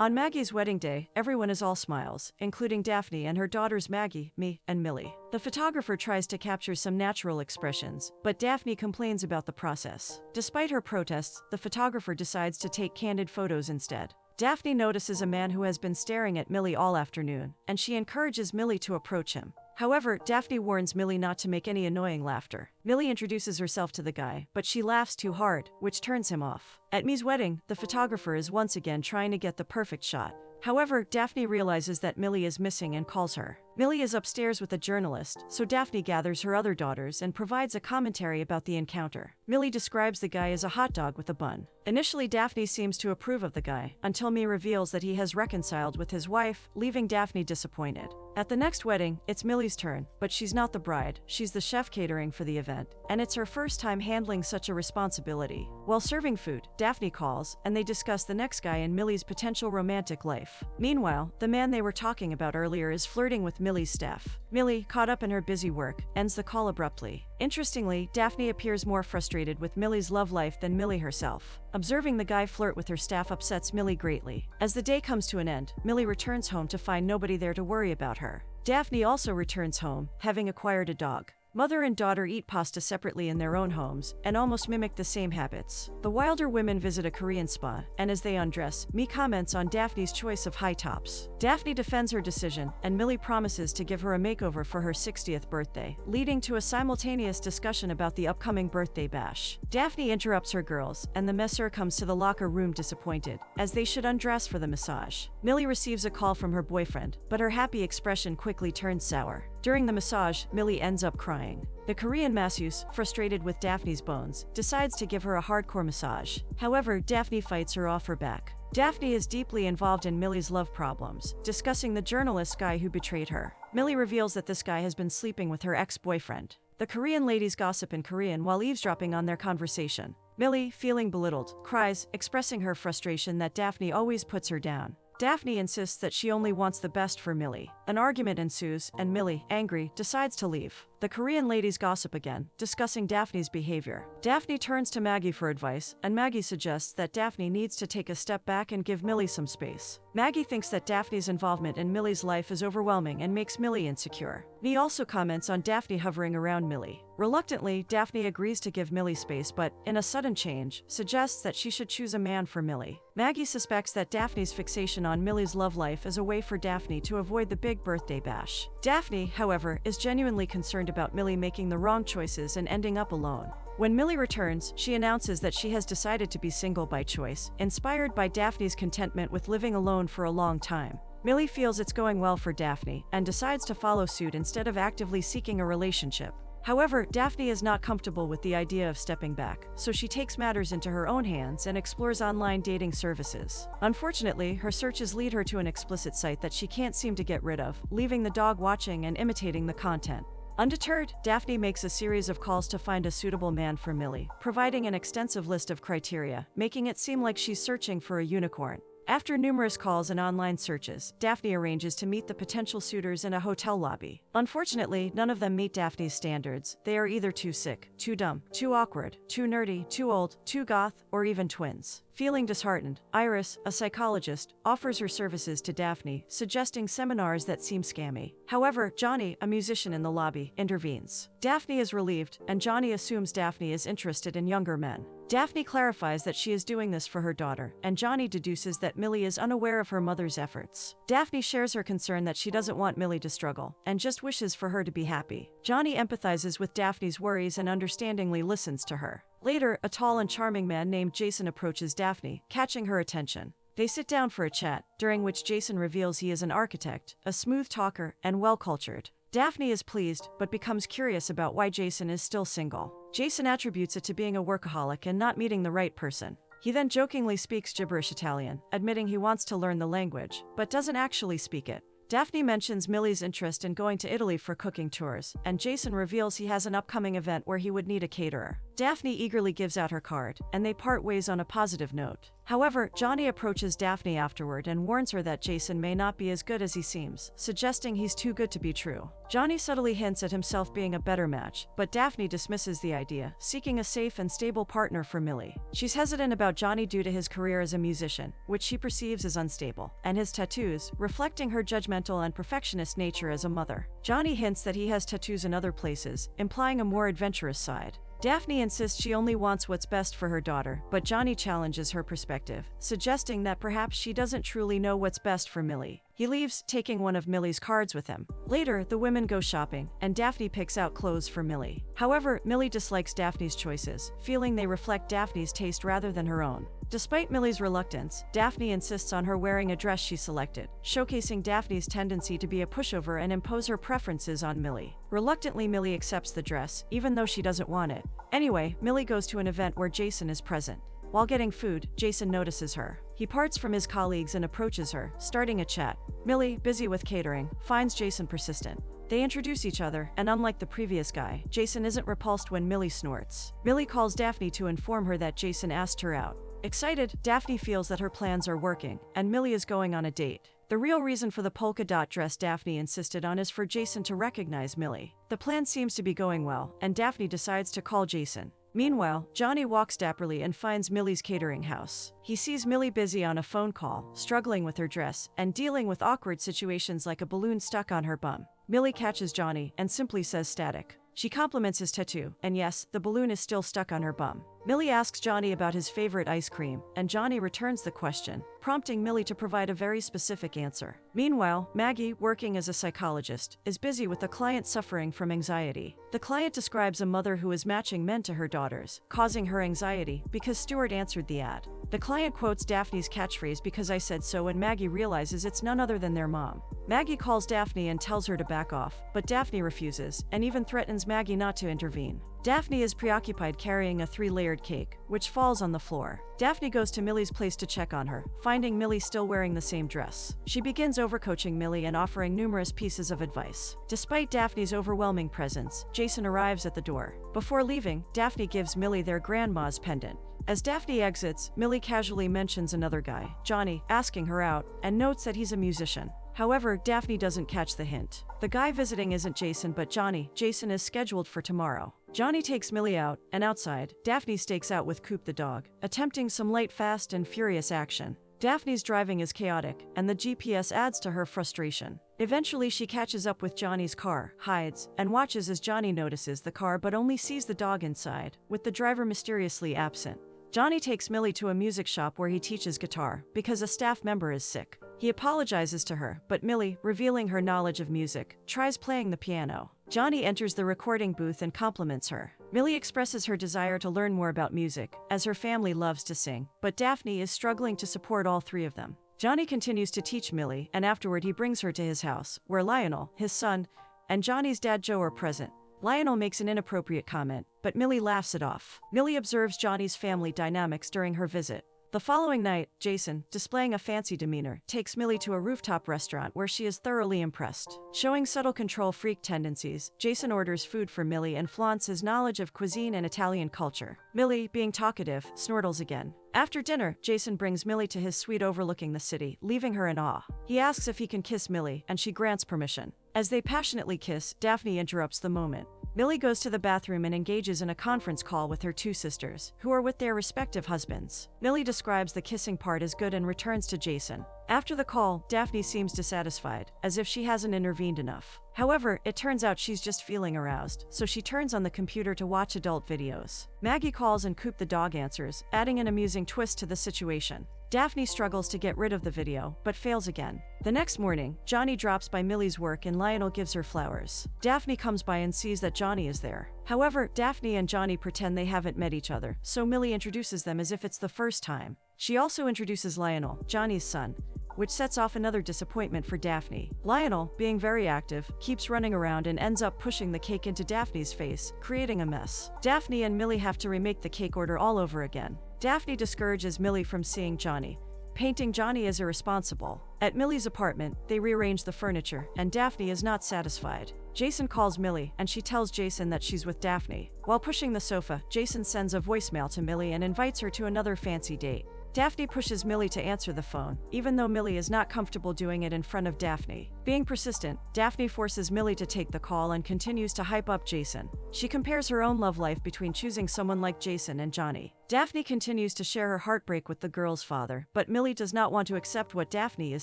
On Maggie's wedding day, everyone is all smiles, including Daphne and her daughters Maggie, me, and Millie. The photographer tries to capture some natural expressions, but Daphne complains about the process. Despite her protests, the photographer decides to take candid photos instead. Daphne notices a man who has been staring at Millie all afternoon, and she encourages Millie to approach him. However, Daphne warns Millie not to make any annoying laughter. Millie introduces herself to the guy, but she laughs too hard, which turns him off. At Me's wedding, the photographer is once again trying to get the perfect shot. However, Daphne realizes that Millie is missing and calls her. Millie is upstairs with a journalist, so Daphne gathers her other daughters and provides a commentary about the encounter. Millie describes the guy as a hot dog with a bun. Initially, Daphne seems to approve of the guy, until Me reveals that he has reconciled with his wife, leaving Daphne disappointed. At the next wedding, it's Millie's turn, but she's not the bride, she's the chef catering for the event, and it's her first time handling such a responsibility. While serving food, Daphne calls, and they discuss the next guy in Millie's potential romantic life. Meanwhile, the man they were talking about earlier is flirting with Millie's staff. Millie, caught up in her busy work, ends the call abruptly. Interestingly, Daphne appears more frustrated with Millie's love life than Millie herself. Observing the guy flirt with her staff upsets Millie greatly. As the day comes to an end, Millie returns home to find nobody there to worry about her. Daphne also returns home, having acquired a dog. Mother and daughter eat pasta separately in their own homes, and almost mimic the same habits. The Wilder women visit a Korean spa, and as they undress, Me comments on Daphne's choice of high tops. Daphne defends her decision, and Millie promises to give her a makeover for her 60th birthday, leading to a simultaneous discussion about the upcoming birthday bash. Daphne interrupts her girls, and the masseur comes to the locker room disappointed, as they should undress for the massage. Millie receives a call from her boyfriend, but her happy expression quickly turns sour. During the massage, Millie ends up crying. The Korean masseuse, frustrated with Daphne's bones, decides to give her a hardcore massage. However, Daphne fights her off her back. Daphne is deeply involved in Millie's love problems, discussing the journalist guy who betrayed her. Millie reveals that this guy has been sleeping with her ex-boyfriend. The Korean ladies gossip in Korean while eavesdropping on their conversation. Millie, feeling belittled, cries, expressing her frustration that Daphne always puts her down. Daphne insists that she only wants the best for Millie. An argument ensues, and Millie, angry, decides to leave. The Korean ladies gossip again, discussing Daphne's behavior. Daphne turns to Maggie for advice, and Maggie suggests that Daphne needs to take a step back and give Millie some space. Maggie thinks that Daphne's involvement in Millie's life is overwhelming and makes Millie insecure. Me also comments on Daphne hovering around Millie. Reluctantly, Daphne agrees to give Millie space but, in a sudden change, suggests that she should choose a man for Millie. Maggie suspects that Daphne's fixation on Millie's love life is a way for Daphne to avoid the big birthday bash. Daphne, however, is genuinely concerned about Millie making the wrong choices and ending up alone. When Millie returns, she announces that she has decided to be single by choice, inspired by Daphne's contentment with living alone for a long time. Millie feels it's going well for Daphne and decides to follow suit instead of actively seeking a relationship. However, Daphne is not comfortable with the idea of stepping back, so she takes matters into her own hands and explores online dating services. Unfortunately, her searches lead her to an explicit site that she can't seem to get rid of, leaving the dog watching and imitating the content. Undeterred, Daphne makes a series of calls to find a suitable man for Millie, providing an extensive list of criteria, making it seem like she's searching for a unicorn. After numerous calls and online searches, Daphne arranges to meet the potential suitors in a hotel lobby. Unfortunately, none of them meet Daphne's standards. They are either too sick, too dumb, too awkward, too nerdy, too old, too goth, or even twins. Feeling disheartened, Iris, a psychologist, offers her services to Daphne, suggesting seminars that seem scammy. However, Johnny, a musician in the lobby, intervenes. Daphne is relieved, and Johnny assumes Daphne is interested in younger men. Daphne clarifies that she is doing this for her daughter, and Johnny deduces that Millie is unaware of her mother's efforts. Daphne shares her concern that she doesn't want Millie to struggle, and just wishes for her to be happy. Johnny empathizes with Daphne's worries and understandingly listens to her. Later, a tall and charming man named Jason approaches Daphne, catching her attention. They sit down for a chat, during which Jason reveals he is an architect, a smooth talker, and well-cultured. Daphne is pleased, but becomes curious about why Jason is still single. Jason attributes it to being a workaholic and not meeting the right person. He then jokingly speaks gibberish Italian, admitting he wants to learn the language, but doesn't actually speak it. Daphne mentions Millie's interest in going to Italy for cooking tours, and Jason reveals he has an upcoming event where he would need a caterer. Daphne eagerly gives out her card, and they part ways on a positive note. However, Johnny approaches Daphne afterward and warns her that Jason may not be as good as he seems, suggesting he's too good to be true. Johnny subtly hints at himself being a better match, but Daphne dismisses the idea, seeking a safe and stable partner for Millie. She's hesitant about Johnny due to his career as a musician, which she perceives as unstable, and his tattoos, reflecting her judgmental and perfectionist nature as a mother. Johnny hints that he has tattoos in other places, implying a more adventurous side. Daphne insists she only wants what's best for her daughter, but Johnny challenges her perspective, suggesting that perhaps she doesn't truly know what's best for Millie. He leaves, taking one of Millie's cards with him. Later, the women go shopping, and Daphne picks out clothes for Millie. However, Millie dislikes Daphne's choices, feeling they reflect Daphne's taste rather than her own. Despite Millie's reluctance, Daphne insists on her wearing a dress she selected, showcasing Daphne's tendency to be a pushover and impose her preferences on Millie. Reluctantly, Millie accepts the dress, even though she doesn't want it. Anyway, Millie goes to an event where Jason is present. While getting food, Jason notices her. He parts from his colleagues and approaches her, starting a chat. Millie, busy with catering, finds Jason persistent. They introduce each other, and unlike the previous guy, Jason isn't repulsed when Millie snorts. Millie calls Daphne to inform her that Jason asked her out. Excited, Daphne feels that her plans are working, and Millie is going on a date. The real reason for the polka dot dress Daphne insisted on is for Jason to recognize Millie. The plan seems to be going well, and Daphne decides to call Jason. Meanwhile, Johnny walks dapperly and finds Millie's catering house. He sees Millie busy on a phone call, struggling with her dress, and dealing with awkward situations like a balloon stuck on her bum. Millie catches Johnny and simply says static. She compliments his tattoo, and yes, the balloon is still stuck on her bum. Millie asks Johnny about his favorite ice cream, and Johnny returns the question, prompting Millie to provide a very specific answer. Meanwhile, Maggie, working as a psychologist, is busy with a client suffering from anxiety. The client describes a mother who is matching men to her daughters, causing her anxiety because Stuart answered the ad. The client quotes Daphne's catchphrase "because I said so," and Maggie realizes it's none other than their mom. Maggie calls Daphne and tells her to back off, but Daphne refuses, and even threatens Maggie not to intervene. Daphne is preoccupied carrying a 3-layered cake, which falls on the floor. Daphne goes to Millie's place to check on her, finding Millie still wearing the same dress. She begins overcoaching Millie and offering numerous pieces of advice. Despite Daphne's overwhelming presence, Jason arrives at the door. Before leaving, Daphne gives Millie their grandma's pendant. As Daphne exits, Millie casually mentions another guy, Johnny, asking her out, and notes that he's a musician. However, Daphne doesn't catch the hint. The guy visiting isn't Jason but Johnny. Jason is scheduled for tomorrow. Johnny takes Millie out, and outside, Daphne stakes out with Coop the dog, attempting some light, fast, and furious action. Daphne's driving is chaotic, and the GPS adds to her frustration. Eventually, she catches up with Johnny's car, hides, and watches as Johnny notices the car but only sees the dog inside, with the driver mysteriously absent. Johnny takes Millie to a music shop where he teaches guitar, because a staff member is sick. He apologizes to her, but Millie, revealing her knowledge of music, tries playing the piano. Johnny enters the recording booth and compliments her. Millie expresses her desire to learn more about music, as her family loves to sing, but Daphne is struggling to support all three of them. Johnny continues to teach Millie, and afterward he brings her to his house, where Lionel, his son, and Johnny's dad Joe are present. Lionel makes an inappropriate comment, but Millie laughs it off. Millie observes Johnny's family dynamics during her visit. The following night, Jason, displaying a fancy demeanor, takes Millie to a rooftop restaurant where she is thoroughly impressed. Showing subtle control freak tendencies, Jason orders food for Millie and flaunts his knowledge of cuisine and Italian culture. Millie, being talkative, snortles again. After dinner, Jason brings Millie to his suite overlooking the city, leaving her in awe. He asks if he can kiss Millie, and she grants permission. As they passionately kiss, Daphne interrupts the moment. Millie goes to the bathroom and engages in a conference call with her two sisters, who are with their respective husbands. Millie describes the kissing part as good and returns to Jason. After the call, Daphne seems dissatisfied, as if she hasn't intervened enough. However, it turns out she's just feeling aroused, so she turns on the computer to watch adult videos. Maggie calls and Coop the dog answers, adding an amusing twist to the situation. Daphne struggles to get rid of the video, but fails again. The next morning, Johnny drops by Millie's work and Lionel gives her flowers. Daphne comes by and sees that Johnny is there. However, Daphne and Johnny pretend they haven't met each other, so Millie introduces them as if it's the first time. She also introduces Lionel, Johnny's son, which sets off another disappointment for Daphne. Lionel, being very active, keeps running around and ends up pushing the cake into Daphne's face, creating a mess. Daphne and Millie have to remake the cake order all over again. Daphne discourages Millie from seeing Johnny, painting Johnny as irresponsible. At Millie's apartment, they rearrange the furniture, and Daphne is not satisfied. Jason calls Millie, and she tells Jason that she's with Daphne. While pushing the sofa, Jason sends a voicemail to Millie and invites her to another fancy date. Daphne pushes Millie to answer the phone, even though Millie is not comfortable doing it in front of Daphne. Being persistent, Daphne forces Millie to take the call and continues to hype up Jason. She compares her own love life between choosing someone like Jason and Johnny. Daphne continues to share her heartbreak with the girl's father, but Millie does not want to accept what Daphne is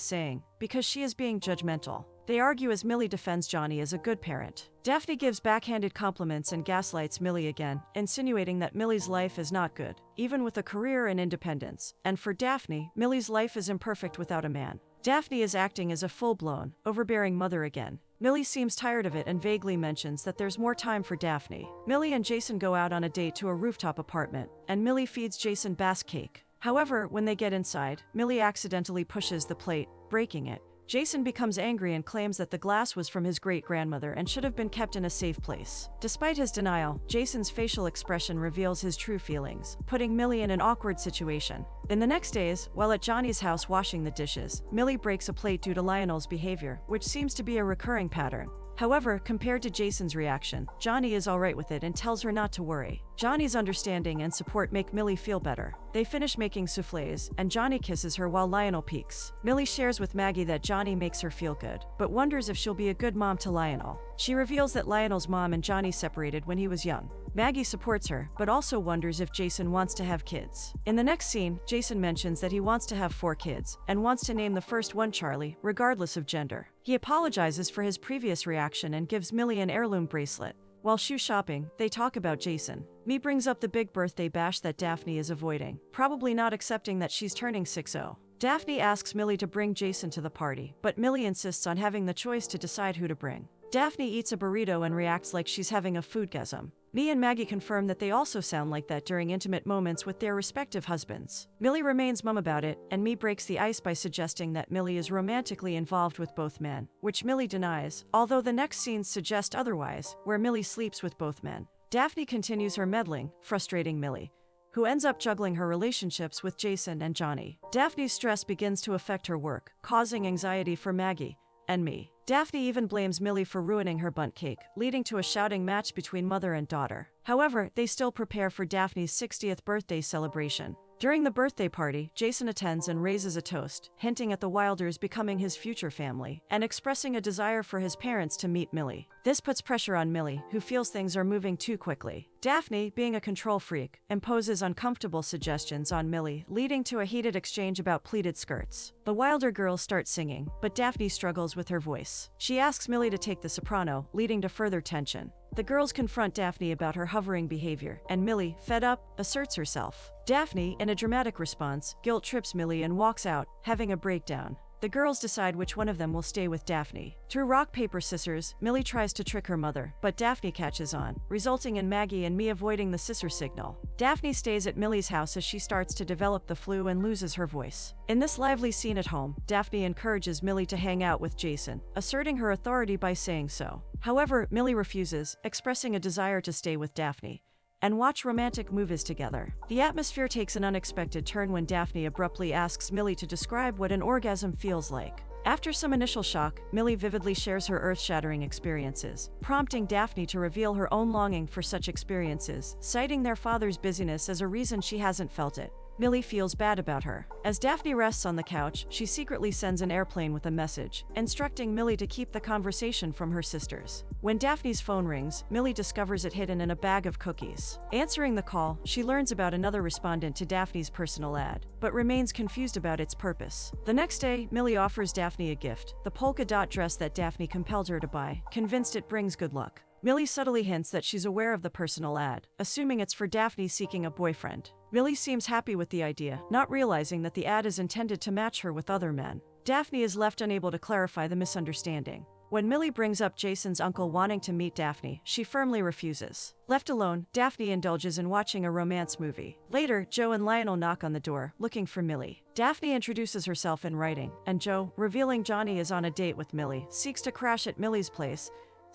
saying, because she is being judgmental. They argue as Millie defends Johnny as a good parent. Daphne gives backhanded compliments and gaslights Millie again, insinuating that Millie's life is not good, even with a career and independence. And for Daphne, Millie's life is imperfect without a man. Daphne is acting as a full-blown, overbearing mother again. Millie seems tired of it and vaguely mentions that there's more time for Daphne. Millie and Jason go out on a date to a rooftop apartment, and Millie feeds Jason Bass cake. However, when they get inside, Millie accidentally pushes the plate, breaking it. Jason becomes angry and claims that the glass was from his great-grandmother and should have been kept in a safe place. Despite his denial, Jason's facial expression reveals his true feelings, putting Millie in an awkward situation. In the next days, while at Johnny's house washing the dishes, Millie breaks a plate due to Lionel's behavior, which seems to be a recurring pattern. However, compared to Jason's reaction, Johnny is alright with it and tells her not to worry. Johnny's understanding and support make Millie feel better. They finish making soufflés, and Johnny kisses her while Lionel peeks. Millie shares with Maggie that Johnny makes her feel good, but wonders if she'll be a good mom to Lionel. She reveals that Lionel's mom and Johnny separated when he was young. Maggie supports her, but also wonders if Jason wants to have kids. In the next scene, Jason mentions that he wants to have 4 kids, and wants to name the first one Charlie, regardless of gender. He apologizes for his previous reaction and gives Millie an heirloom bracelet. While shoe shopping, they talk about Jason. Mee brings up the big birthday bash that Daphne is avoiding, probably not accepting that she's turning 6-0. Daphne asks Millie to bring Jason to the party, but Millie insists on having the choice to decide who to bring. Daphne eats a burrito and reacts like she's having a foodgasm. Mee and Maggie confirm that they also sound like that during intimate moments with their respective husbands. Millie remains mum about it, and Mee breaks the ice by suggesting that Millie is romantically involved with both men, which Millie denies, although the next scenes suggest otherwise, where Millie sleeps with both men. Daphne continues her meddling, frustrating Millie, who ends up juggling her relationships with Jason and Johnny. Daphne's stress begins to affect her work, causing anxiety for Maggie and Mee. Daphne even blames Millie for ruining her bundt cake, leading to a shouting match between mother and daughter. However, they still prepare for Daphne's 60th birthday celebration. During the birthday party, Jason attends and raises a toast, hinting at the Wilders becoming his future family, and expressing a desire for his parents to meet Millie. This puts pressure on Millie, who feels things are moving too quickly. Daphne, being a control freak, imposes uncomfortable suggestions on Millie, leading to a heated exchange about pleated skirts. The Wilder girls start singing, but Daphne struggles with her voice. She asks Millie to take the soprano, leading to further tension. The girls confront Daphne about her hovering behavior, and Millie, fed up, asserts herself. Daphne, in a dramatic response, guilt trips Millie and walks out, having a breakdown. The girls decide which one of them will stay with Daphne. Through rock, paper, scissors, Millie tries to trick her mother, but Daphne catches on, resulting in Maggie and Mee avoiding the scissor signal. Daphne stays at Millie's house as she starts to develop the flu and loses her voice. In this lively scene at home, Daphne encourages Millie to hang out with Jason, asserting her authority by saying so. However, Millie refuses, expressing a desire to stay with Daphne and watch romantic movies together. The atmosphere takes an unexpected turn when Daphne abruptly asks Millie to describe what an orgasm feels like. After some initial shock, Millie vividly shares her earth-shattering experiences, prompting Daphne to reveal her own longing for such experiences, citing their father's busyness as a reason she hasn't felt it. Millie feels bad about her. As Daphne rests on the couch, she secretly sends an airplane with a message, instructing Millie to keep the conversation from her sisters. When Daphne's phone rings, Millie discovers it hidden in a bag of cookies. Answering the call, she learns about another respondent to Daphne's personal ad, but remains confused about its purpose. The next day, Millie offers Daphne a gift, the polka dot dress that Daphne compelled her to buy, convinced it brings good luck. Millie subtly hints that she's aware of the personal ad, assuming it's for Daphne seeking a boyfriend. Millie seems happy with the idea, not realizing that the ad is intended to match her with other men. Daphne is left unable to clarify the misunderstanding. When Millie brings up Jason's uncle wanting to meet Daphne, she firmly refuses. Left alone, Daphne indulges in watching a romance movie. Later, Joe and Lionel knock on the door, looking for Millie. Daphne introduces herself in writing, and Joe, revealing Johnny is on a date with Millie, seeks to crash at Millie's place,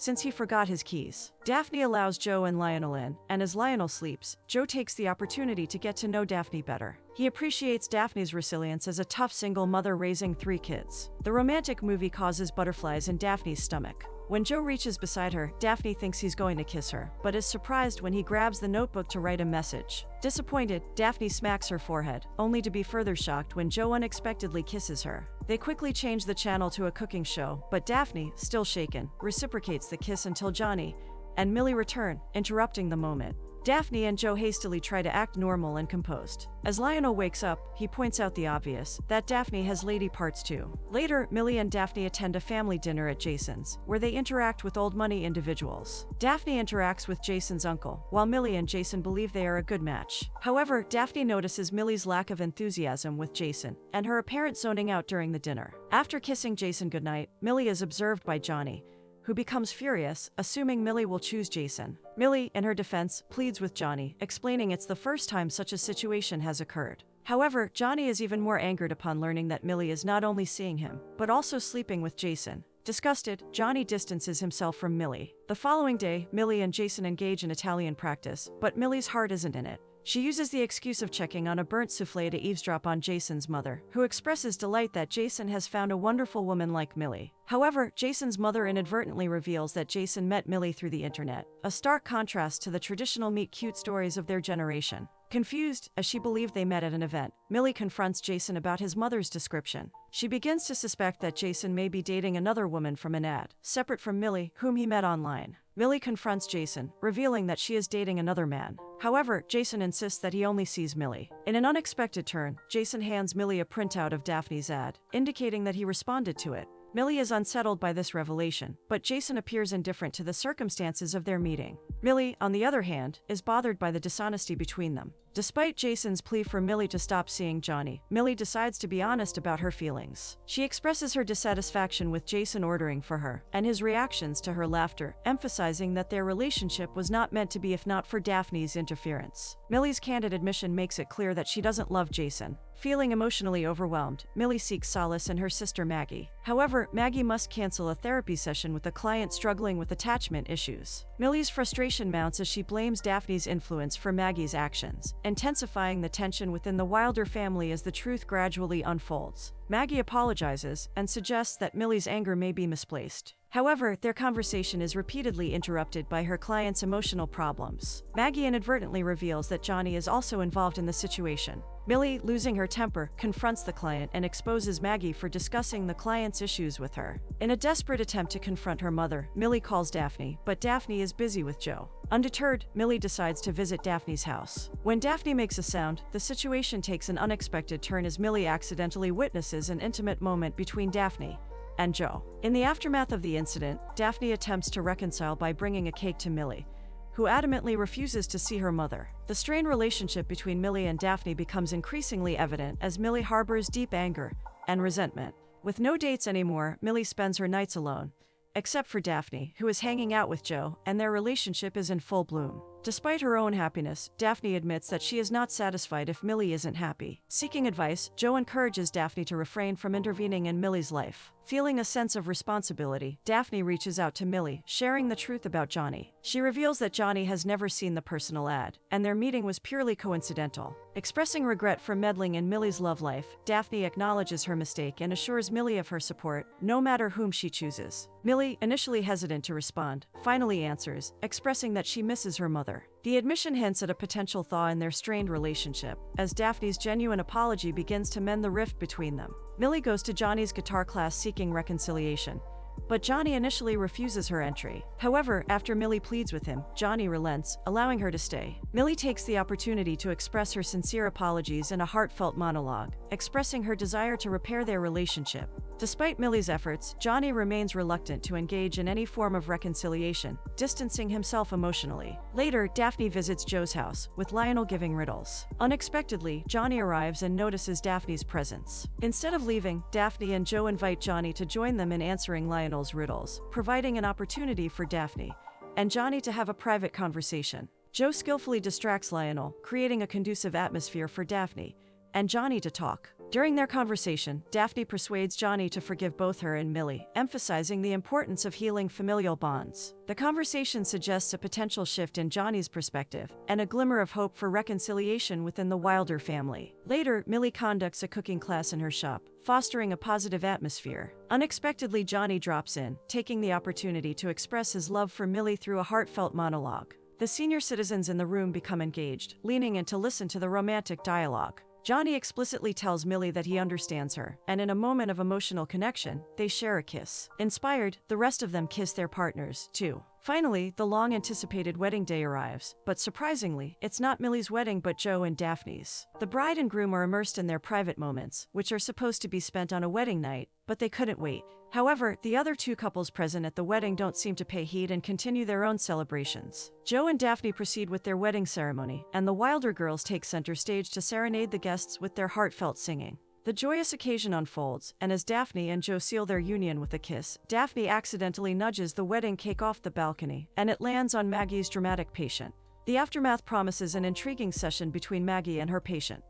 since he forgot his keys. Daphne allows Joe and Lionel in, and as Lionel sleeps, Joe takes the opportunity to get to know Daphne better. He appreciates Daphne's resilience as a tough single mother raising 3 kids. The romantic movie causes butterflies in Daphne's stomach. When Joe reaches beside her, Daphne thinks he's going to kiss her, but is surprised when he grabs the notebook to write a message. Disappointed, Daphne smacks her forehead, only to be further shocked when Joe unexpectedly kisses her. They quickly change the channel to a cooking show, but Daphne, still shaken, reciprocates the kiss until Johnny and Millie return, interrupting the moment. Daphne and Joe hastily try to act normal and composed. As Lionel wakes up, he points out the obvious, that Daphne has lady parts too. Later, Millie and Daphne attend a family dinner at Jason's, where they interact with old money individuals. Daphne interacts with Jason's uncle, while Millie and Jason believe they are a good match. However, Daphne notices Millie's lack of enthusiasm with Jason, and her apparent zoning out during the dinner. After kissing Jason goodnight, Millie is observed by Johnny, who becomes furious, assuming Millie will choose Jason. Millie, in her defense, pleads with Johnny, explaining it's the first time such a situation has occurred. However, Johnny is even more angered upon learning that Millie is not only seeing him, but also sleeping with Jason. Disgusted, Johnny distances himself from Millie. The following day, Millie and Jason engage in Italian practice, but Millie's heart isn't in it. She uses the excuse of checking on a burnt souffle to eavesdrop on Jason's mother, who expresses delight that Jason has found a wonderful woman like Millie. However, Jason's mother inadvertently reveals that Jason met Millie through the internet, a stark contrast to the traditional meet-cute stories of their generation. Confused, as she believed they met at an event, Millie confronts Jason about his mother's description. She begins to suspect that Jason may be dating another woman from an ad, separate from Millie, whom he met online. Millie confronts Jason, revealing that she is dating another man. However, Jason insists that he only sees Millie. In an unexpected turn, Jason hands Millie a printout of Daphne's ad, indicating that he responded to it. Millie is unsettled by this revelation, but Jason appears indifferent to the circumstances of their meeting. Millie, on the other hand, is bothered by the dishonesty between them. Despite Jason's plea for Millie to stop seeing Johnny, Millie decides to be honest about her feelings. She expresses her dissatisfaction with Jason ordering for her, and his reactions to her laughter, emphasizing that their relationship was not meant to be if not for Daphne's interference. Millie's candid admission makes it clear that she doesn't love Jason. Feeling emotionally overwhelmed, Millie seeks solace in her sister Maggie. However, Maggie must cancel a therapy session with a client struggling with attachment issues. Millie's frustration mounts as she blames Daphne's influence for Maggie's actions, intensifying the tension within the Wilder family as the truth gradually unfolds. Maggie apologizes and suggests that Millie's anger may be misplaced. However, their conversation is repeatedly interrupted by her client's emotional problems. Maggie inadvertently reveals that Johnny is also involved in the situation. Millie, losing her temper, confronts the client and exposes Maggie for discussing the client's issues with her. In a desperate attempt to confront her mother, Millie calls Daphne, but Daphne is busy with Joe. Undeterred, Millie decides to visit Daphne's house. When Daphne makes a sound, the situation takes an unexpected turn as Millie accidentally witnesses an intimate moment between Daphne and Joe. In the aftermath of the incident, Daphne attempts to reconcile by bringing a cake to Millie, who adamantly refuses to see her mother. The strained relationship between Millie and Daphne becomes increasingly evident as Millie harbors deep anger and resentment. With no dates anymore, Millie spends her nights alone, except for Daphne, who is hanging out with Joe, and their relationship is in full bloom. Despite her own happiness, Daphne admits that she is not satisfied if Millie isn't happy. Seeking advice, Joe encourages Daphne to refrain from intervening in Millie's life. Feeling a sense of responsibility, Daphne reaches out to Millie, sharing the truth about Johnny. She reveals that Johnny has never seen the personal ad, and their meeting was purely coincidental. Expressing regret for meddling in Millie's love life, Daphne acknowledges her mistake and assures Millie of her support, no matter whom she chooses. Millie, initially hesitant to respond, finally answers, expressing that she misses her mother. The admission hints at a potential thaw in their strained relationship, as Daphne's genuine apology begins to mend the rift between them. Millie goes to Johnny's guitar class seeking reconciliation, but Johnny initially refuses her entry. However, after Millie pleads with him, Johnny relents, allowing her to stay. Millie takes the opportunity to express her sincere apologies in a heartfelt monologue, expressing her desire to repair their relationship. Despite Millie's efforts, Johnny remains reluctant to engage in any form of reconciliation, distancing himself emotionally. Later, Daphne visits Joe's house, with Lionel giving riddles. Unexpectedly, Johnny arrives and notices Daphne's presence. Instead of leaving, Daphne and Joe invite Johnny to join them in answering Lionel's riddles, providing an opportunity for Daphne and Johnny to have a private conversation. Joe skillfully distracts Lionel, creating a conducive atmosphere for Daphne and Johnny to talk. During their conversation, Daphne persuades Johnny to forgive both her and Millie, emphasizing the importance of healing familial bonds. The conversation suggests a potential shift in Johnny's perspective and a glimmer of hope for reconciliation within the Wilder family. Later, Millie conducts a cooking class in her shop, fostering a positive atmosphere. Unexpectedly, Johnny drops in, taking the opportunity to express his love for Millie through a heartfelt monologue. The senior citizens in the room become engaged, leaning in to listen to the romantic dialogue. Johnny explicitly tells Millie that he understands her, and in a moment of emotional connection, they share a kiss. Inspired, the rest of them kiss their partners, too. Finally, the long-anticipated wedding day arrives, but surprisingly, it's not Millie's wedding but Joe and Daphne's. The bride and groom are immersed in their private moments, which are supposed to be spent on a wedding night, but they couldn't wait. However, the other two couples present at the wedding don't seem to pay heed and continue their own celebrations. Joe and Daphne proceed with their wedding ceremony, and the Wilder girls take center stage to serenade the guests with their heartfelt singing. The joyous occasion unfolds, and as Daphne and Joe seal their union with a kiss, Daphne accidentally nudges the wedding cake off the balcony, and it lands on Maggie's dramatic patient. The aftermath promises an intriguing session between Maggie and her patient.